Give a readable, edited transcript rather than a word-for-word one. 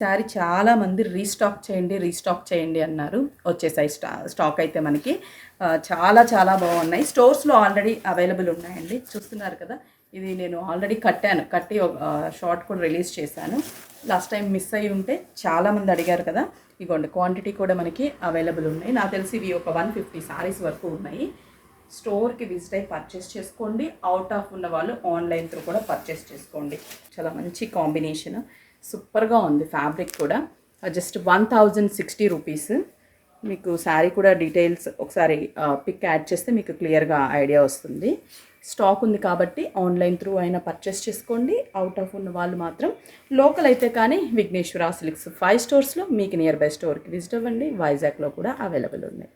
శారీ చాలామంది రీస్టాక్ చేయండి అన్నారు. వచ్చేసాయి స్టాక్ అయితే మనకి చాలా చాలా బాగున్నాయి. స్టోర్స్లో ఆల్రెడీ అవైలబుల్ ఉన్నాయండి. చూస్తున్నారు కదా, ఇది నేను ఆల్రెడీ కట్టి షార్ట్ కూడా రిలీజ్ చేశాను. లాస్ట్ టైం మిస్ అయ్యి ఉంటే చాలామంది అడిగారు కదా. ఇగోండి, క్వాంటిటీ కూడా మనకి అవైలబుల్ ఉన్నాయి. నాకు తెలిసి ఇవి ఒక 150 సారీస్ వరకు ఉన్నాయి. స్టోర్కి విజిట్ అయ్యి పర్చేస్ చేసుకోండి. అవుట్ ఆఫ్ ఉన్న వాళ్ళు ఆన్లైన్ త్రూ కూడా పర్చేస్ చేసుకోండి. చాలా మంచి కాంబినేషన్, సూపర్గా ఉంది. ఫ్యాబ్రిక్ కూడా జస్ట్ 1060 రూపీస్. మీకు శారీ కూడా డీటెయిల్స్ ఒకసారి పిక్ యాడ్ చేస్తే మీకు క్లియర్గా ఐడియా వస్తుంది. స్టాక్ ఉంది కాబట్టి ఆన్లైన్ త్రూ అయినా పర్చేస్ చేసుకోండి. అవుట్ ఆఫ్ ఉన్న వాళ్ళు మాత్రం లోకల్ అయితే కానీ విఘ్నేశ్వర సిల్క్స్ 5 స్టోర్స్లో మీకు నియర్ బై స్టోర్కి విజిట్ అవ్వండి. వైజాగ్లో కూడా అవైలబుల్ ఉన్నాయి.